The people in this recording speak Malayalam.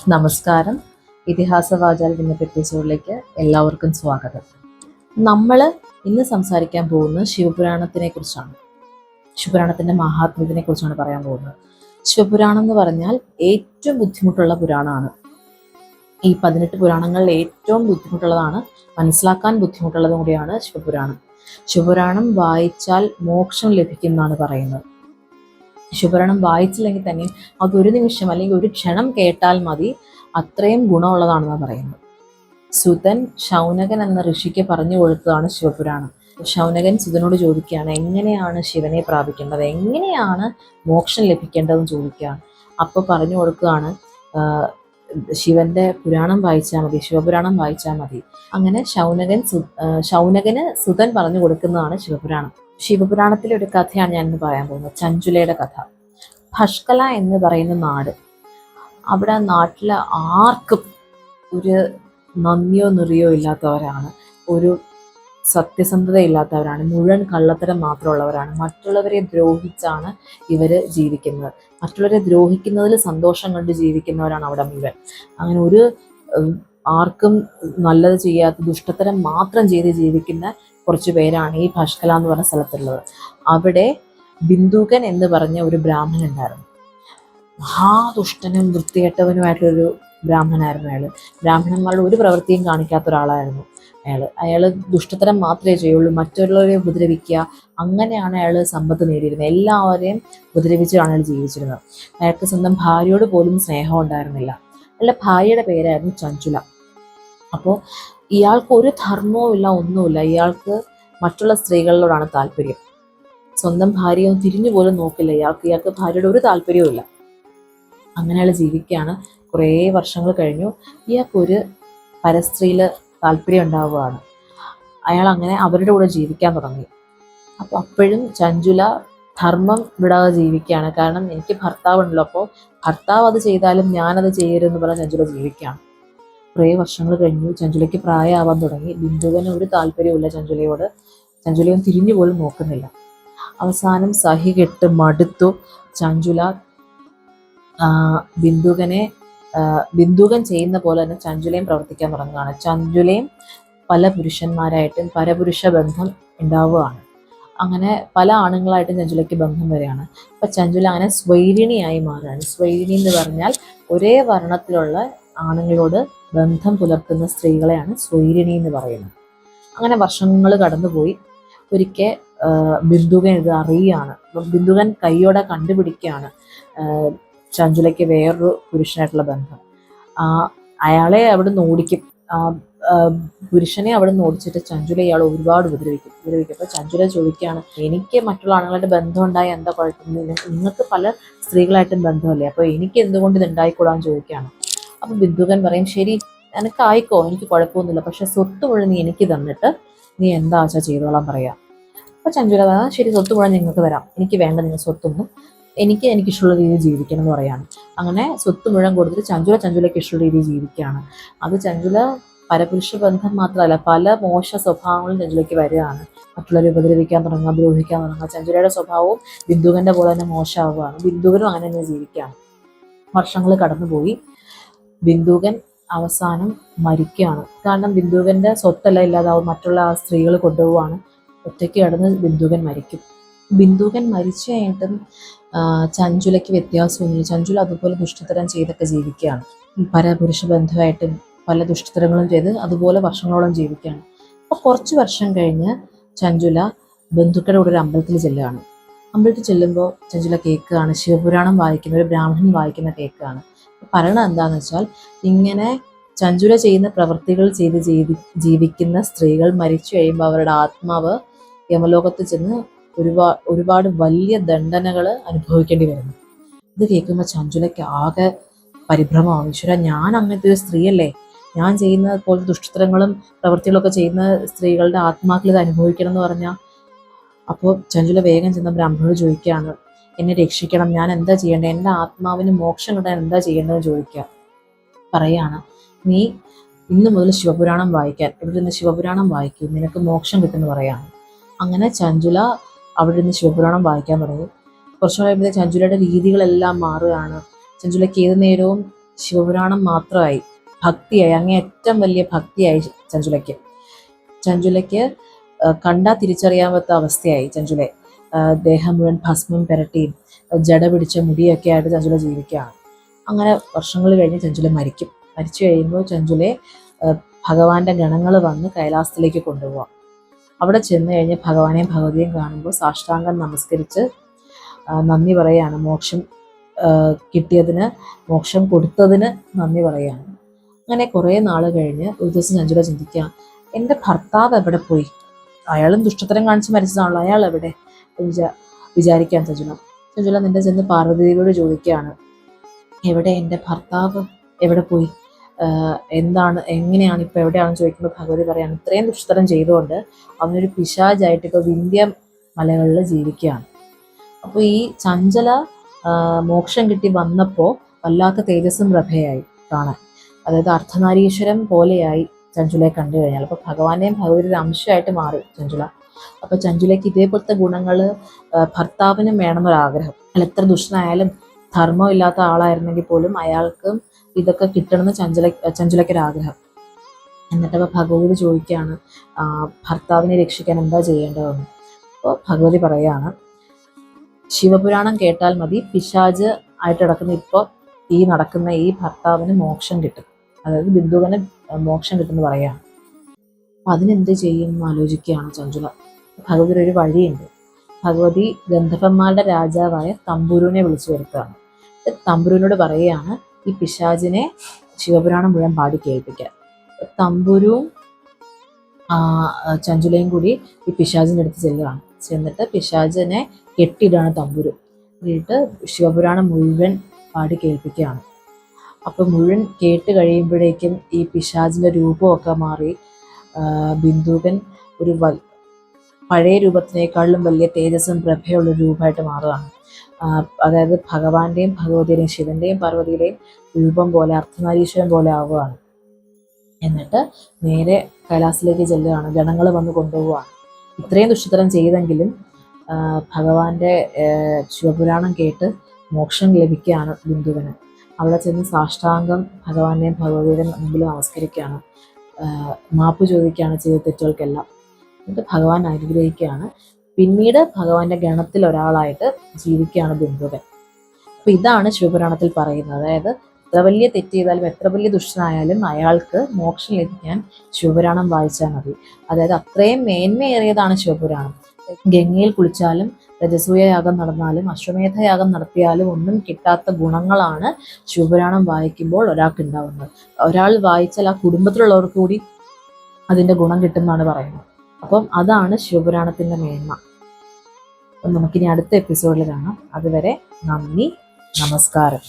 നമസ്കാരം. ഇതിഹാസവാചാൽ ഇന്നത്തെ എപ്പിസോഡിലേക്ക് എല്ലാവർക്കും സ്വാഗതം. നമ്മൾ ഇന്ന് സംസാരിക്കാൻ പോകുന്നത് ശിവപുരാണത്തിനെ കുറിച്ചാണ്. ശിവപുരാണത്തിൻ്റെ മഹാത്മ്യത്തിനെ കുറിച്ചാണ് പറയാൻ പോകുന്നത്. ശിവപുരാണം എന്ന് പറഞ്ഞാൽ ഏറ്റവും ബുദ്ധിമുട്ടുള്ള പുരാണമാണ്. ഈ 18 പുരാണങ്ങളിൽ ഏറ്റവും ബുദ്ധിമുട്ടുള്ളതാണ്, മനസ്സിലാക്കാൻ ബുദ്ധിമുട്ടുള്ളതും കൂടിയാണ് ശിവപുരാണം. ശിവപുരാണം വായിച്ചാൽ മോക്ഷം ലഭിക്കുമെന്നാണ് പറയുന്നത്. ശിവപുരാണം വായിച്ചില്ലെങ്കിൽ തന്നെ അതൊരു നിമിഷം അല്ലെങ്കിൽ ഒരു ക്ഷണം കേട്ടാൽ മതി, അത്രയും ഗുണമുള്ളതാണെന്നാണ് പറയുന്നത്. സുതൻ ശൗനകൻ എന്ന ഋഷിക്ക് പറഞ്ഞു കൊടുത്തതാണ് ശിവപുരാണം. ശൗനകൻ സുതനോട് ചോദിക്കുകയാണ്, എങ്ങനെയാണ് ശിവനെ പ്രാപിക്കേണ്ടത്, എങ്ങനെയാണ് മോക്ഷം ലഭിക്കേണ്ടതെന്ന് ചോദിക്കുകയാണ്. അപ്പോൾ പറഞ്ഞു കൊടുക്കുകയാണ്, ശിവന്റെ പുരാണം വായിച്ചാൽ മതി, ശിവപുരാണം വായിച്ചാൽ മതി. അങ്ങനെ ശൗനകന് സുതൻ പറഞ്ഞു കൊടുക്കുന്നതാണ് ശിവപുരാണം. ശിവപുരാണത്തിലെ ഒരു കഥയാണ് ഞാൻ ഇന്ന് പറയാൻ പോകുന്നത്, ചഞ്ചുലയുടെ കഥ. ഭഷ്കല എന്ന് പറയുന്ന നാട്, അവിടെ നാട്ടിലെ ആർക്കും ഒരു നന്ദിയോ നിറിയോ ഇല്ലാത്തവരാണ്, ഒരു സത്യസന്ധത ഇല്ലാത്തവരാണ്, മുഴുവൻ കള്ളത്തരം മാത്രമുള്ളവരാണ്. മറ്റുള്ളവരെ ദ്രോഹിച്ചാണ് ഇവർ ജീവിക്കുന്നത്. മറ്റുള്ളവരെ ദ്രോഹിക്കുന്നതിൽ സന്തോഷം കണ്ട് ജീവിക്കുന്നവരാണ് അവിടെ മുഴുവൻ. അങ്ങനെ ഒരു ആർക്കും നല്ലത് ചെയ്യാത്ത, ദുഷ്ടത്തരം മാത്രം ചെയ്ത് ജീവിക്കുന്ന കുറച്ച് പേരാണ് ഈ ഭഷ്കല എന്ന് പറഞ്ഞ സ്ഥലത്തുള്ളത്. അവിടെ ബിന്ദുകൻ എന്ന് പറഞ്ഞ ഒരു ബ്രാഹ്മണൻ ഉണ്ടായിരുന്നു. മഹാദുഷ്ടനും വൃത്തികെട്ടവനുമായിട്ടൊരു ബ്രാഹ്മണനായിരുന്നു അയാൾ. ബ്രാഹ്മണന്മാരുടെ ഒരു പ്രവൃത്തിയും കാണിക്കാത്ത ഒരാളായിരുന്നു അയാൾ. ദുഷ്ടത്തരം മാത്രമേ ചെയ്യുള്ളൂ, മറ്റുള്ളവരെ ഉപദ്രവിക്കുക, അങ്ങനെയാണ് അയാൾ സമ്പത്ത് നേടിയിരുന്നത്. എല്ലാവരെയും ഉപദ്രവിച്ചാണ് അയാൾ ജീവിച്ചിരുന്നത്. അയാൾക്ക് സ്വന്തം ഭാര്യയോട് പോലും സ്നേഹം ഉണ്ടായിരുന്നില്ല. അയാളുടെ ഭാര്യയുടെ പേരായിരുന്നു ചഞ്ചുല. അപ്പോൾ ഇയാൾക്ക് ഒരു ധർമ്മവും ഇല്ല, ഒന്നുമില്ല. ഇയാൾക്ക് മറ്റുള്ള സ്ത്രീകളോടാണ് താല്പര്യം. സ്വന്തം ഭാര്യയൊന്നും തിരിഞ്ഞു പോലും നോക്കില്ല ഇയാൾക്ക് ഭാര്യയുടെ ഒരു താല്പര്യവും ഇല്ല. അങ്ങനെ അയാൾ ജീവിക്കുകയാണ്. കുറേ വർഷങ്ങൾ കഴിഞ്ഞു. ഇയാൾക്കൊരു പരസ്ത്രീയിൽ താല്പര്യം ഉണ്ടാവുകയാണ്. അയാൾ അങ്ങനെ അവരുടെ കൂടെ ജീവിക്കാൻ തുടങ്ങി. അപ്പോൾ അപ്പോഴും ചഞ്ചുല ധർമ്മം വിടാതെ ജീവിക്കുകയാണ്. കാരണം എനിക്ക് ഭർത്താവുണ്ടല്ലോ, അപ്പോൾ ഭർത്താവ് അത് ചെയ്താലും ഞാനത് ചെയ്യരുതെന്ന് പറഞ്ഞ് ചഞ്ചുല ജീവിക്കുകയാണ്. കുറേ വർഷങ്ങൾ കഴിഞ്ഞു. ചഞ്ചുലയ്ക്ക് പ്രായമാവാൻ തുടങ്ങി. ബിന്ദുവിന് ഒരു താല്പര്യമില്ല ചഞ്ചുലയോട്. ചഞ്ചുലയും തിരിഞ്ഞു പോലും നോക്കുന്നില്ല. അവസാനം സഹികെട്ട് മടുത്തു ചഞ്ചുല ബിന്ദുകൻ ചെയ്യുന്ന പോലെ തന്നെ ചഞ്ചുലയും പ്രവർത്തിക്കാൻ തുടങ്ങുകയാണ്. ചഞ്ചുലയും പല പുരുഷന്മാരായിട്ടും പരപുരുഷ ബന്ധം ഉണ്ടാവുകയാണ്. അങ്ങനെ പല ആണുങ്ങളായിട്ടും ചഞ്ചുലയ്ക്ക് ബന്ധം വരികയാണ്. അപ്പം ചഞ്ചുല അങ്ങനെ സ്വൈരിണിയായി മാറുകയാണ്. സ്വൈരിണി എന്ന് പറഞ്ഞാൽ ഒരേ വർണ്ണത്തിലുള്ള ആണുങ്ങളോട് ബന്ധം പുലർത്തുന്ന സ്ത്രീകളെയാണ് സ്വൈരിണി എന്ന് പറയുന്നത്. അങ്ങനെ വർഷങ്ങൾ കടന്നുപോയി. ഒരിക്കൽ ബിന്ദുകൻ ഇത് അറിയുകയാണ്. ബിന്ദുകൻ കൈയോടെ കണ്ടുപിടിക്കുകയാണ് ചഞ്ചുലയ്ക്ക് വേറൊരു പുരുഷനായിട്ടുള്ള ബന്ധം. അയാളെ അവിടെ നിന്ന് ഓടിക്കും. പുരുഷനെ അവിടെ നിന്ന് ഓടിച്ചിട്ട് ചഞ്ചുല ഇയാൾ ഒരുപാട് ഉപദ്രവിക്കും. അപ്പോൾ ചഞ്ചുല ചോദിക്കുകയാണ്, എനിക്ക് മറ്റുള്ള ആണുങ്ങളുടെ ബന്ധം ഉണ്ടായി എന്താ കുഴപ്പം, നിങ്ങൾക്ക് പല സ്ത്രീകളായിട്ടും ബന്ധമല്ലേ, അപ്പോൾ എനിക്ക് എന്തുകൊണ്ട് ഇത് ഉണ്ടായിക്കൂടാന്ന് ചോദിക്കുകയാണ്. അപ്പം ബിന്ദുകൻ പറയും, ശരി എനിക്ക് ആയിക്കോ, എനിക്ക് കുഴപ്പമൊന്നുമില്ല, പക്ഷെ സ്വത്ത് മുഴുവൻ നീ എനിക്ക് തന്നിട്ട് നീ എന്താ ആച്ചാ ചെയ്തോളാൻ പറയാം. അപ്പോൾ ചഞ്ചുല പറയാം, ശരി സ്വത്ത് മുഴുവൻ നിങ്ങൾക്ക് തരാം, എനിക്ക് വേണ്ട നിങ്ങൾ സ്വത്തൊന്നും, എനിക്കിഷ്ടമുള്ള രീതിയിൽ ജീവിക്കണം എന്ന് പറയാണ്. അങ്ങനെ സ്വത്ത് മുഴുവൻ കൊടുത്തിട്ട് ചഞ്ചുലയ്ക്ക് ഇഷ്ടമുള്ള രീതിയിൽ ജീവിക്കുകയാണ്. അത് ചഞ്ചുല പരപുരുഷ ബന്ധം മാത്രമല്ല, പല മോശ സ്വഭാവങ്ങളും ചഞ്ചുലയ്ക്ക് വരികയാണ്. മറ്റുള്ളവരെ ഉപദ്രവിക്കാൻ തുടങ്ങുക, ദ്രോഹിക്കാൻ തുടങ്ങുക. ചഞ്ചുലയുടെ സ്വഭാവവും ബിന്ദുകൻ്റെ പോലെ തന്നെ മോശമാവുകയാണ്. ബിന്ദുകനും അങ്ങനെ തന്നെ ജീവിക്കുകയാണ്. വർഷങ്ങൾ കടന്നുപോയി. ബിന്ദുകൻ അവസാനം മരിക്കുകയാണ്. കാരണം ബിന്ദുകൻ്റെ സ്വത്തെല്ലാം ഇല്ലാതാവും, മറ്റുള്ള ആ സ്ത്രീകൾ കൊണ്ടുപോവാണ്. ഒറ്റയ്ക്ക് കിടന്ന് ബിന്ദുകൻ മരിക്കും. ബിന്ദുകൻ മരിച്ചു കഴിഞ്ഞിട്ടും ചഞ്ചുലയ്ക്ക് വ്യത്യാസമൊന്നുമില്ല. ചഞ്ചുല അതുപോലെ ദുഷ്ടത്തരം ചെയ്തൊക്കെ ജീവിക്കുകയാണ്. പരപുരുഷ ബന്ധമായിട്ടും പല ദുഷ്ടത്തരങ്ങളും ചെയ്ത് അതുപോലെ വർഷങ്ങളോളം ജീവിക്കുകയാണ്. അപ്പോൾ കുറച്ച് വർഷം കഴിഞ്ഞ് ചഞ്ചുല ബന്ധുക്കളുടെ കൂടെ ഒരു അമ്പലത്തിൽ ചെല്ലുകയാണ്. അമ്പലത്തിൽ ചെല്ലുമ്പോൾ ചഞ്ചുല കേൾക്കുകയാണ്, ശിവപുരാണം വായിക്കുന്ന ഒരു ബ്രാഹ്മണൻ വായിക്കുന്ന കേൾക്കുകയാണ്. പറയണത് എന്താണെന്ന് വെച്ചാൽ, ഇങ്ങനെ ചഞ്ചുല ചെയ്യുന്ന പ്രവൃത്തികൾ ചെയ്ത് ജീവിക്കുന്ന സ്ത്രീകൾ മരിച്ചു കഴിയുമ്പോൾ അവരുടെ ആത്മാവ് യമലോകത്ത് ചെന്ന് ഒരുപാട് വലിയ ദണ്ഡനകൾ അനുഭവിക്കേണ്ടി വരുന്നു. ഇത് കേൾക്കുമ്പോൾ ചഞ്ചുലയ്ക്ക് ആകെ പരിഭ്രമമാവും. ഈശ്വര, ഞാൻ അങ്ങനത്തെ ഒരു സ്ത്രീയല്ലേ, ഞാൻ ചെയ്യുന്ന പോലെ ദുഷ്ടത്തരങ്ങളും പ്രവൃത്തികളൊക്കെ ചെയ്യുന്ന സ്ത്രീകളുടെ ആത്മാക്കൾ ഇത് അനുഭവിക്കണം എന്ന് പറഞ്ഞാൽ. അപ്പോൾ ചഞ്ചുല വേഗം ചെന്ന ബ്രാഹ്മണനോട് ചോദിക്കുകയാണ്, എന്നെ രക്ഷിക്കണം, ഞാൻ എന്താ ചെയ്യേണ്ടത്, എൻ്റെ ആത്മാവിന് മോക്ഷം കിട്ടാൻ എന്താ ചെയ്യേണ്ടതെന്ന് ചോദിക്കുക. പറയാണ്, നീ ഇന്ന് മുതൽ ശിവപുരാണം വായിക്കാൻ, ഇവിടെ നിന്ന് ശിവപുരാണം വായിക്കും, നിനക്ക് മോക്ഷം കിട്ടുമെന്ന് പറയാണ്. അങ്ങനെ ചഞ്ചുല അവിടെ നിന്ന് ശിവപുരാണം വായിക്കാൻ തുടങ്ങി. കുറച്ചു കഴിയുമ്പോൾ ചഞ്ചുലയുടെ രീതികളെല്ലാം മാറുകയാണ്. ചഞ്ചുലയ്ക്ക് ഏത് നേരവും ശിവപുരാണം മാത്രമായി, ഭക്തിയായി, അങ്ങേയറ്റം വലിയ ഭക്തിയായി ചഞ്ചുലയ്ക്ക് കണ്ടാൽ തിരിച്ചറിയാൻ പറ്റാത്ത അവസ്ഥയായി. ചഞ്ചുലെ ദേഹം മുഴുവൻ ഭസ്മം പുരട്ടിയും ജട പിടിച്ച മുടിയൊക്കെ ആയിട്ട് ചഞ്ചുല ജീവിക്കുകയാണ്. അങ്ങനെ വർഷങ്ങൾ കഴിഞ്ഞ് ചഞ്ചുല മരിച്ചു കഴിയുമ്പോൾ ചഞ്ചുലെ ഭഗവാന്റെ ഗണങ്ങൾ വന്ന് കൈലാസത്തിലേക്ക് കൊണ്ടുപോകാം. അവിടെ ചെന്ന് കഴിഞ്ഞ് ഭഗവാനെയും ഭഗവതിയെയും കാണുമ്പോൾ സാഷ്ടാംഗം നമസ്കരിച്ച് നന്ദി പറയുകയാണ്. മോക്ഷം കിട്ടിയതിന്, മോക്ഷം കൊടുത്തതിന് നന്ദി പറയുകയാണ്. അങ്ങനെ കുറേ നാൾ കഴിഞ്ഞ് ഒരു ദിവസം ചഞ്ചുല ചിന്തിക്കുക, എൻ്റെ ഭർത്താവ് എവിടെ പോയി? അയാളും ദുഷ്ടത്തരം കാണിച്ച് മരിച്ചതാണല്ലോ, അയാൾ എവിടെ വിചാരിക്കാൻ ചഞ്ചുല നിന്റെ ചെന്ന് പാർവതിയോട് ചോദിക്കുകയാണ്, എവിടെ എൻ്റെ ഭർത്താവ് എവിടെ പോയി, എങ്ങനെയാണ് ഇപ്പോൾ എവിടെയാണെന്ന് ചോദിക്കുമ്പോൾ ഭഗവതി പറയാണ്, ഇത്രയും ദുഷ്ടതരം ചെയ്തുകൊണ്ട് അവനൊരു പിശാചായിട്ട് ഇപ്പോൾ വിന്ധ്യ മലകളിൽ ജീവിക്കുകയാണ്. അപ്പോൾ ഈ ചഞ്ചല മോക്ഷം കിട്ടി വന്നപ്പോൾ വല്ലാത്ത തേജസ്സും പ്രഭയായി കാണാൻ, അതായത് അർദ്ധനാരീശ്വരം പോലെയായി ചഞ്ചുലയെ കണ്ടു കഴിഞ്ഞാൽ. അപ്പോൾ ഭഗവാന്റെയും ഭഗവതിയുടെ അംശമായിട്ട് മാറി ചഞ്ചുല. അപ്പോൾ ചഞ്ചുലയ്ക്ക് ഇതേപോലത്തെ ഗുണങ്ങൾ ഭർത്താവിനും വേണമെന്നൊരാഗ്രഹം. അല്ല, എത്ര ദുഷ്ടനായാലും ധർമ്മം ഇല്ലാത്ത ആളായിരുന്നെങ്കിൽ പോലും അയാൾക്കും ഇതൊക്കെ കിട്ടണമെന്ന് ചഞ്ചുലയ്ക്കൊരാഗ്രഹം. എന്നിട്ടപ്പോൾ ഭഗവതി ചോദിക്കുകയാണ്, ഭർത്താവിനെ രക്ഷിക്കാൻ എന്താ ചെയ്യേണ്ടതെന്ന്. അപ്പോൾ ഭഗവതി പറയുകയാണ്, ശിവപുരാണം കേട്ടാൽ മതി, പിശാച് ആയിട്ട് നടക്കുന്ന ഇപ്പോൾ നടക്കുന്ന ഈ ഭർത്താവിന് മോക്ഷം കിട്ടും, അതായത് ബിന്ദുവിന് മോക്ഷം കിട്ടുമെന്ന് പറയുകയാണ്. അപ്പം അതിനെന്ത് ചെയ്യും എന്ന് ആലോചിക്കുകയാണ് ചഞ്ചുല. ഭഗവതി ഒരു വഴിയുണ്ട്. ഭഗവതി ഗന്ധർവന്മാരുടെ രാജാവായ തമ്പുരുവിനെ വിളിച്ചു വരുത്തുകയാണ്. തമ്പുരുവിനോട് പറയുകയാണ് ഈ പിശാചിനെ ശിവപുരാണം മുഴുവൻ പാടി കേൾപ്പിക്കാൻ. തമ്പുരുവും ചഞ്ചുലയും കൂടി ഈ പിശാചിൻ്റെ അടുത്ത് ചെല്ലുകയാണ്. ചെന്നിട്ട് പിശാചിനെ കെട്ടിയിടാണ് തമ്പുരു. എന്നിട്ട് ശിവപുരാണം മുഴുവൻ പാടി കേൾപ്പിക്കുകയാണ്. അപ്പം മുഴുവൻ കേട്ട് കഴിയുമ്പോഴേക്കും ഈ പിശാചിൻ്റെ രൂപമൊക്കെ മാറി ബിന്ദുകൻ ഒരു പഴയ രൂപത്തിനേക്കാളും വലിയ തേജസ്സും പ്രഭയുള്ള രൂപമായിട്ട് മാറുകയാണ്. അതായത് ഭഗവാന്റെയും ഭഗവതിയുടെയും ശിവന്റെയും പാർവതിയുടെയും രൂപം പോലെ, അർദ്ധനാരീശ്വരം പോലെ ആവുകയാണ്. എന്നിട്ട് നേരെ കൈലാസത്തിലേക്ക് ചെല്ലുകയാണ്. ഗണങ്ങൾ വന്ന് കൊണ്ടുപോവുകയാണ്. ഇത്രയും ദുഷ്ടതരം ചെയ്തെങ്കിലും ഭഗവാന്റെ ശിവപുരാണം കേട്ട് മോക്ഷം ലഭിക്കുകയാണ് ബിന്ദുവിന്. അവിടെ ചെന്ന് സാഷ്ടാംഗം ഭഗവാന്റെയും ഭഗവതിയുടെയും മുമ്പിൽ നമസ്കരിക്കുകയാണ്. മാപ്പ് ചോദിക്കുകയാണ് ചെയ്ത തെറ്റുകൾക്കെല്ലാം. എന്നിട്ട് ഭഗവാൻ അനുഗ്രഹിക്കുകയാണ്. പിന്നീട് ഭഗവാന്റെ ഗണത്തിൽ ഒരാളായിട്ട് ജീവിക്കുകയാണ് ബിന്ദുവൻ. അപ്പോൾ ഇതാണ് ശിവപുരാണത്തിൽ പറയുന്നത്. അതായത് എത്ര വലിയ തെറ്റ് ചെയ്താലും എത്ര വലിയ ദുഷ്ടനായാലും അയാൾക്ക് മോക്ഷം ലഭിക്കാൻ ശിവപുരാണം വായിച്ചാൽ മതി. അതായത് അത്രയും മേന്മയേറിയതാണ് ശിവപുരാണം. ഗംഗയിൽ കുളിച്ചാലും രജസൂയ യാഗം നടന്നാലും അശ്വമേധ യാഗം നടത്തിയാലും ഒന്നും കിട്ടാത്ത ഗുണങ്ങളാണ് ശിവപുരാണം വായിക്കുമ്പോൾ ഒരാൾക്ക് ഉണ്ടാവുന്നത്. ഒരാൾ വായിച്ചാൽ ആ കുടുംബത്തിലുള്ളവർക്ക് കൂടി അതിൻ്റെ ഗുണം കിട്ടുമെന്നാണ് പറയുന്നത്. അപ്പം അതാണ് ശിവപുരാണത്തിൻ്റെ മേന്മ. അപ്പം നമുക്കിനി അടുത്ത എപ്പിസോഡിൽ കാണാം. അതുവരെ നന്ദി, നമസ്കാരം.